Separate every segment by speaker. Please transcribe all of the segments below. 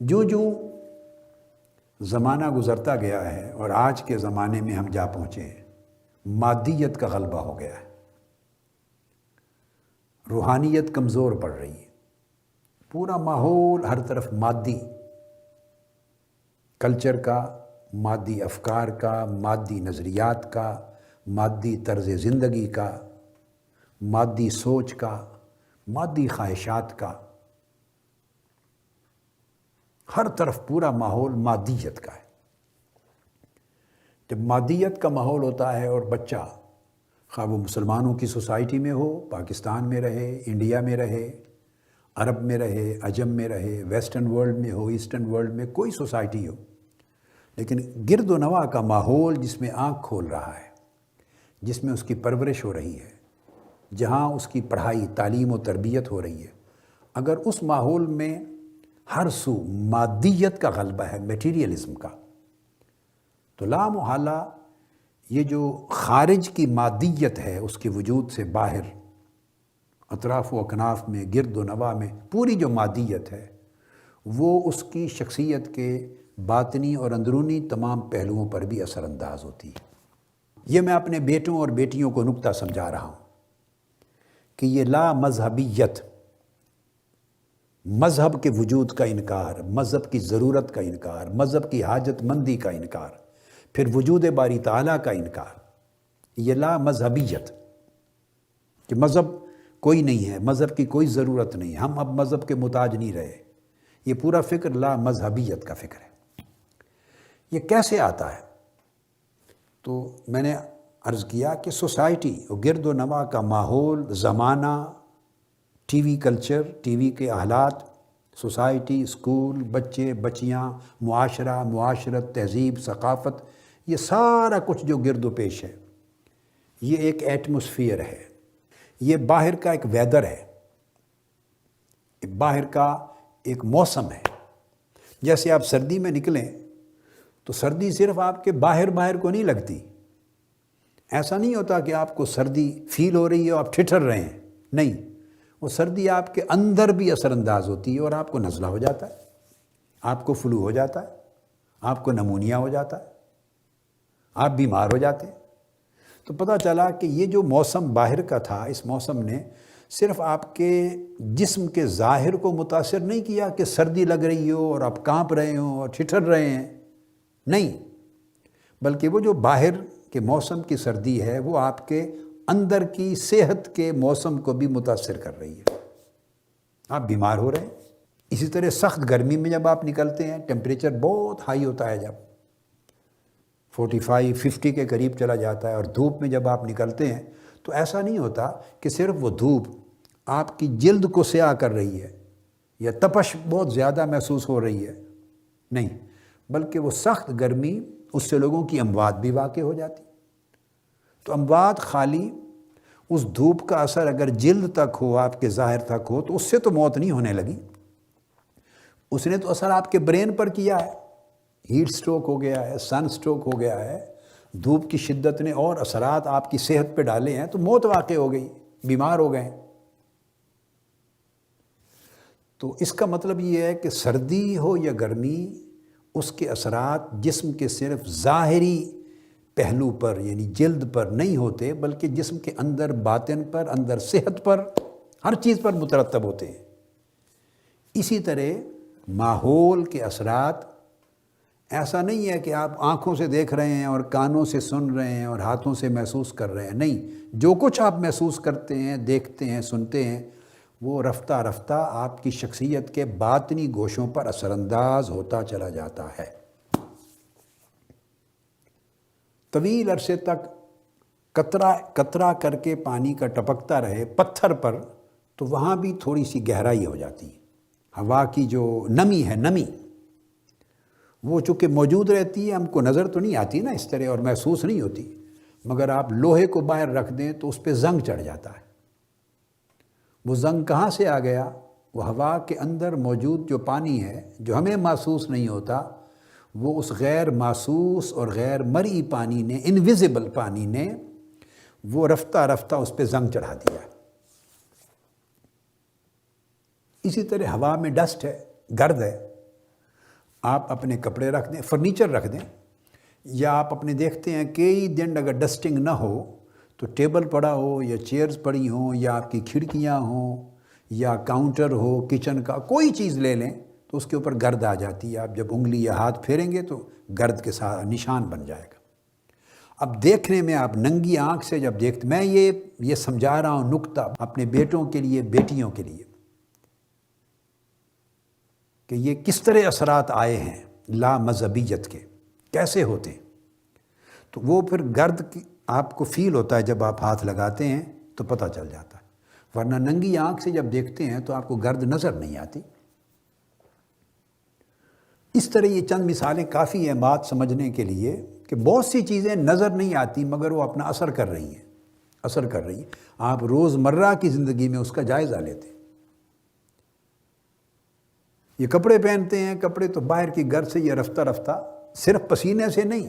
Speaker 1: جو زمانہ گزرتا گیا ہے اور آج کے زمانے میں ہم جا پہنچے ہیں، مادیت کا غلبہ ہو گیا ہے، روحانیت کمزور پڑ رہی ہے، پورا ماحول ہر طرف مادی کلچر کا، مادی افکار کا، مادی نظریات کا، مادی طرز زندگی کا، مادی سوچ کا، مادی خواہشات کا، ہر طرف پورا ماحول مادیت کا ہے۔ جب مادیت کا ماحول ہوتا ہے اور بچہ، خواہ وہ مسلمانوں کی سوسائٹی میں ہو، پاکستان میں رہے، انڈیا میں رہے، عرب میں رہے، عجم میں رہے، ویسٹرن ورلڈ میں ہو، ایسٹرن ورلڈ میں کوئی سوسائٹی ہو، لیکن گرد و نواح کا ماحول جس میں آنکھ کھول رہا ہے، جس میں اس کی پرورش ہو رہی ہے، جہاں اس کی پڑھائی، تعلیم و تربیت ہو رہی ہے، اگر اس ماحول میں ہر سو مادیت کا غلبہ ہے، میٹیریلزم کا، تو لا محالہ یہ جو خارج کی مادیت ہے اس کے وجود سے باہر اطراف و اکناف میں، گرد و نواح میں پوری جو مادیت ہے وہ اس کی شخصیت کے باطنی اور اندرونی تمام پہلوؤں پر بھی اثر انداز ہوتی ہے۔ یہ میں اپنے بیٹوں اور بیٹیوں کو نکتہ سمجھا رہا ہوں کہ یہ لا مذہبیت، مذہب کے وجود کا انکار، مذہب کی ضرورت کا انکار، مذہب کی حاجت مندی کا انکار، پھر وجود باری تعالیٰ کا انکار، یہ لا مذہبیت کہ مذہب کوئی نہیں ہے، مذہب کی کوئی ضرورت نہیں، ہم اب مذہب کے محتاج نہیں رہے، یہ پورا فکر لا مذہبیت کا فکر ہے۔ یہ کیسے آتا ہے؟ تو میں نے عرض کیا کہ سوسائٹی اور گرد و نواح کا ماحول، زمانہ، T V culture, T V کے حالات، سوسائٹی، اسکول، بچے، بچیاں، معاشرہ، معاشرت، تہذیب، ثقافت، یہ سارا کچھ جو گرد و پیش ہے، یہ ایک ایٹماسفیئر ہے، یہ باہر کا ایک ویدر ہے، باہر کا ایک موسم ہے۔ جیسے آپ سردی میں نکلیں تو سردی صرف آپ کے باہر کو نہیں لگتی، ایسا نہیں ہوتا کہ آپ کو سردی فیل ہو رہی ہے اور آپ ٹھٹر رہے ہیں، نہیں، وہ سردی آپ کے اندر بھی اثر انداز ہوتی ہے اور آپ کو نزلہ ہو جاتا ہے، آپ کو فلو ہو جاتا ہے، آپ کو نمونیا ہو جاتا ہے، آپ بیمار ہو جاتے ہیں۔ تو پتہ چلا کہ یہ جو موسم باہر کا تھا، اس موسم نے صرف آپ کے جسم کے ظاہر کو متاثر نہیں کیا کہ سردی لگ رہی ہو اور آپ کانپ رہے ہوں اور ٹھٹر رہے ہیں، نہیں، بلکہ وہ جو باہر کے موسم کی سردی ہے وہ آپ کے اندر کی صحت کے موسم کو بھی متاثر کر رہی ہے، آپ بیمار ہو رہے ہیں۔ اسی طرح سخت گرمی میں جب آپ نکلتے ہیں، ٹیمپریچر بہت ہائی ہوتا ہے، جب 45 50 کے قریب چلا جاتا ہے، اور دھوپ میں جب آپ نکلتے ہیں تو ایسا نہیں ہوتا کہ صرف وہ دھوپ آپ کی جلد کو سیاہ کر رہی ہے یا تپش بہت زیادہ محسوس ہو رہی ہے، نہیں، بلکہ وہ سخت گرمی اس سے لوگوں کی اموات بھی واقع ہو جاتی۔ تو اموات خالی اس دھوپ کا اثر اگر جلد تک ہو، آپ کے ظاہر تک ہو، تو اس سے تو موت نہیں ہونے لگی، اس نے تو اثر آپ کے برین پر کیا ہے، ہیٹ سٹروک ہو گیا ہے، سن سٹروک ہو گیا ہے، دھوپ کی شدت نے اور اثرات آپ کی صحت پہ ڈالے ہیں، تو موت واقع ہو گئی، بیمار ہو گئے۔ تو اس کا مطلب یہ ہے کہ سردی ہو یا گرمی، اس کے اثرات جسم کے صرف ظاہری پہلو پر یعنی جلد پر نہیں ہوتے، بلکہ جسم کے اندر باطن پر، اندر صحت پر، ہر چیز پر مترتب ہوتے ہیں۔ اسی طرح ماحول کے اثرات ایسا نہیں ہے کہ آپ آنکھوں سے دیکھ رہے ہیں اور کانوں سے سن رہے ہیں اور ہاتھوں سے محسوس کر رہے ہیں، نہیں، جو کچھ آپ محسوس کرتے ہیں، دیکھتے ہیں، سنتے ہیں، وہ رفتہ رفتہ آپ کی شخصیت کے باطنی گوشوں پر اثر انداز ہوتا چلا جاتا ہے۔ طویل عرصے تک قطرہ قطرہ کر کے پانی کا ٹپکتا رہے پتھر پر، تو وہاں بھی تھوڑی سی گہرائی ہو جاتی ہے، ہوا کی جو نمی ہے، نمی وہ چونکہ موجود رہتی ہے، ہم کو نظر تو نہیں آتی نا اس طرح اور محسوس نہیں ہوتی، مگر آپ لوہے کو باہر رکھ دیں تو اس پہ زنگ چڑھ جاتا ہے۔ وہ زنگ کہاں سے آ گیا؟ وہ ہوا کے اندر موجود جو پانی ہے، جو ہمیں محسوس نہیں ہوتا، وہ اس غیر محسوس اور غیر مرئی پانی نے، انویزیبل پانی نے، وہ رفتہ رفتہ اس پہ زنگ چڑھا دیا۔ اسی طرح ہوا میں ڈسٹ ہے، گرد ہے، آپ اپنے کپڑے رکھ دیں، فرنیچر رکھ دیں، یا آپ اپنے دیکھتے ہیں کئی دن اگر ڈسٹنگ نہ ہو تو ٹیبل پڑا ہو یا چیئرز پڑی ہوں یا آپ کی کھڑکیاں ہوں یا کاؤنٹر ہو کچن کا، کوئی چیز لے لیں تو اس کے اوپر گرد آ جاتی ہے. آپ جب انگلی یا ہاتھ پھیریں گے تو گرد کے ساتھ نشان بن جائے گا. اب دیکھنے میں آپ ننگی آنکھ سے جب دیکھتے، میں یہ سمجھا رہا ہوں نکتہ اپنے بیٹوں کے لیے، بیٹیوں کے لیے، کہ یہ کس طرح اثرات آئے ہیں لا مذہبیت کے، کیسے ہوتے ہیں. تو وہ پھر گرد آپ کو فیل ہوتا ہے جب آپ ہاتھ لگاتے ہیں تو پتہ چل جاتا ہے، ورنہ ننگی آنکھ سے جب دیکھتے ہیں تو آپ کو گرد نظر نہیں آتی. اس طرح یہ چند مثالیں کافی ہیں بات سمجھنے کے لیے کہ بہت سی چیزیں نظر نہیں آتی مگر وہ اپنا اثر کر رہی ہیں. آپ روزمرہ کی زندگی میں اس کا جائزہ لیتے ہیں. یہ کپڑے پہنتے ہیں، کپڑے تو باہر کی گرد سے یہ رفتہ رفتہ، صرف پسینے سے نہیں،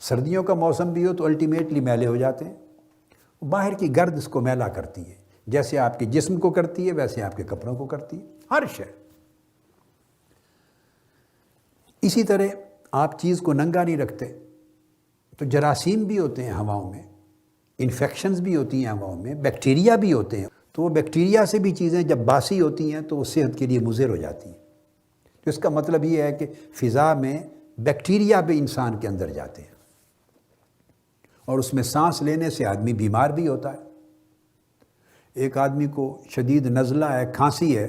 Speaker 1: سردیوں کا موسم بھی ہو تو الٹیمیٹلی میلے ہو جاتے ہیں. باہر کی گرد اس کو میلا کرتی ہے، جیسے آپ کے جسم کو کرتی ہے ویسے آپ کے کپڑوں کو کرتی ہے، ہر شے. اسی طرح آپ چیز کو ننگا نہیں رکھتے تو جراثیم بھی ہوتے ہیں ہواؤں میں، انفیکشنز بھی ہوتی ہیں ہواؤں میں، بیکٹیریا بھی ہوتے ہیں. تو وہ بیکٹیریا سے بھی چیزیں جب باسی ہوتی ہیں تو وہ صحت کے لیے مضر ہو جاتی ہیں. تو اس کا مطلب یہ ہے کہ فضا میں بیکٹیریا بھی انسان کے اندر جاتے ہیں اور اس میں سانس لینے سے آدمی بیمار بھی ہوتا ہے. ایک آدمی کو شدید نزلہ ہے، کھانسی ہے،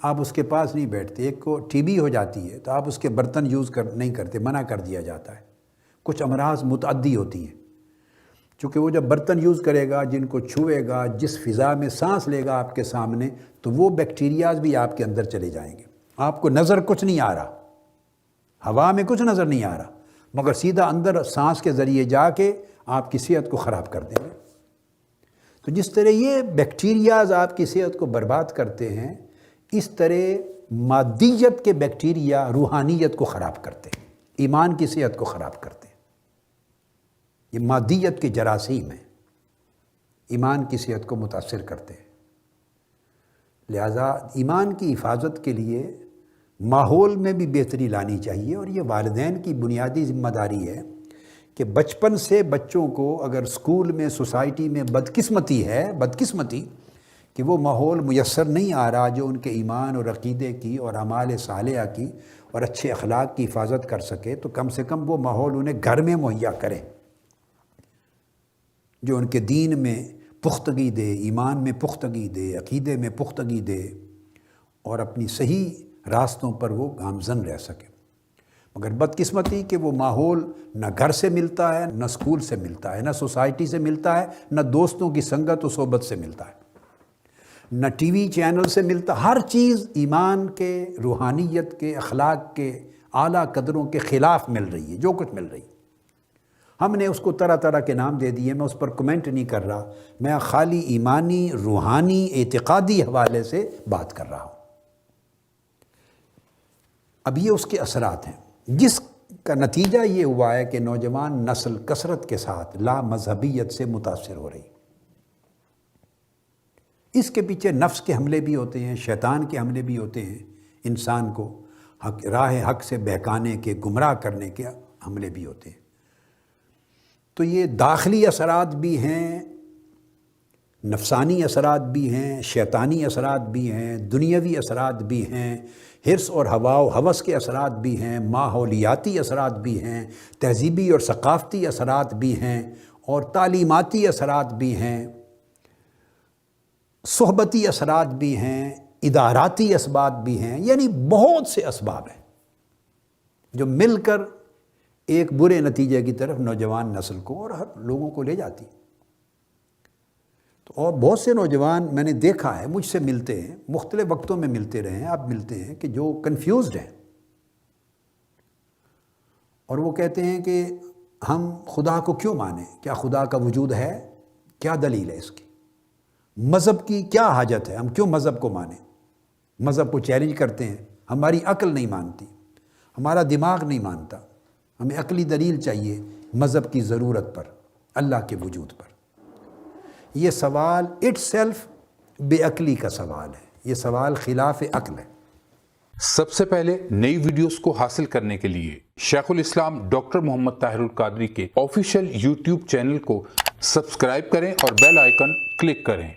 Speaker 1: آپ اس کے پاس نہیں بیٹھتے. ایک کو ٹی بی ہو جاتی ہے تو آپ اس کے برتن یوز نہیں کرتے، منع کر دیا جاتا ہے. کچھ امراض متعدی ہوتی ہیں، چونکہ وہ جب برتن یوز کرے گا، جن کو چھوئے گا، جس فضا میں سانس لے گا آپ کے سامنے، تو وہ بیکٹیریاز بھی آپ کے اندر چلے جائیں گے. آپ کو نظر کچھ نہیں آ رہا، ہوا میں کچھ نظر نہیں آ رہا، مگر سیدھا اندر سانس کے ذریعے جا کے آپ کی صحت کو خراب کر دیں گے. تو جس طرح یہ بیکٹیریاز آپ کی صحت کو برباد کرتے ہیں، اس طرح مادیت کے بیکٹیریا روحانیت کو خراب کرتے ہیں، ایمان کی صحت کو خراب کرتے ہیں. یہ مادیت کے جراثیم ہیں، ایمان کی صحت کو متاثر کرتے ہیں. لہٰذا ایمان کی حفاظت کے لیے ماحول میں بھی بہتری لانی چاہیے، اور یہ والدین کی بنیادی ذمہ داری ہے کہ بچپن سے بچوں کو اگر اسکول میں، سوسائٹی میں بدقسمتی کہ وہ ماحول میسر نہیں آ رہا جو ان کے ایمان اور عقیدے کی اور اعمال صالحہ کی اور اچھے اخلاق کی حفاظت کر سکے، تو کم سے کم وہ ماحول انہیں گھر میں مہیا کریں جو ان کے دین میں پختگی دے، ایمان میں پختگی دے، عقیدے میں پختگی دے، اور اپنی صحیح راستوں پر وہ گامزن رہ سکے. مگر بدقسمتی کہ وہ ماحول نہ گھر سے ملتا ہے، نہ اسکول سے ملتا ہے، نہ سوسائٹی سے ملتا ہے، نہ دوستوں کی سنگت و صحبت سے ملتا ہے، نہ ٹی وی چینل سے ملتا. ہر چیز ایمان کے، روحانیت کے، اخلاق کے اعلیٰ قدروں کے خلاف مل رہی ہے. جو کچھ مل رہی ہے ہم نے اس کو طرح طرح کے نام دے دیے. میں اس پر کمنٹ نہیں کر رہا، میں خالی ایمانی، روحانی، اعتقادی حوالے سے بات کر رہا ہوں. اب یہ اس کے اثرات ہیں جس کا نتیجہ یہ ہوا ہے کہ نوجوان نسل کثرت کے ساتھ لا مذہبیت سے متاثر ہو رہی. اس کے پیچھے نفس کے حملے بھی ہوتے ہیں، شیطان کے حملے بھی ہوتے ہیں، انسان کو راہ حق سے بہکانے کے، گمراہ کرنے کے حملے بھی ہوتے ہیں. تو یہ داخلی اثرات بھی ہیں، نفسانی اثرات بھی ہیں، شیطانی اثرات بھی ہیں، دنیاوی اثرات بھی ہیں، حرص اور ہوا و ہوس کے اثرات بھی ہیں، ماحولیاتی اثرات بھی ہیں، تہذیبی اور ثقافتی اثرات بھی ہیں، اور تعلیماتی اثرات بھی ہیں، صحبتی اثرات بھی ہیں، اداراتی اسباب بھی ہیں. یعنی بہت سے اسباب ہیں جو مل کر ایک برے نتیجے کی طرف نوجوان نسل کو اور ہر لوگوں کو لے جاتی. تو اور بہت سے نوجوان میں نے دیکھا ہے، مجھ سے ملتے ہیں، مختلف وقتوں میں ملتے رہے ہیں، اب ملتے ہیں، کہ جو کنفیوزڈ ہیں اور وہ کہتے ہیں کہ ہم خدا کو کیوں مانیں؟ کیا خدا کا وجود ہے؟ کیا دلیل ہے اس کی؟ مذہب کی کیا حاجت ہے؟ ہم کیوں مذہب کو مانیں؟ مذہب کو چیلنج کرتے ہیں، ہماری عقل نہیں مانتی، ہمارا دماغ نہیں مانتا، ہمیں عقلی دلیل چاہیے مذہب کی ضرورت پر، اللہ کے وجود پر. یہ سوال اٹ سیلف بے عقلی کا سوال ہے، یہ سوال خلاف عقل ہے.
Speaker 2: سب سے پہلے نئی ویڈیوز کو حاصل کرنے کے لیے شیخ الاسلام ڈاکٹر محمد طاہر القادری کے آفیشیل یوٹیوب چینل کو سبسکرائب کریں اور بیل آئیکن کلک کریں۔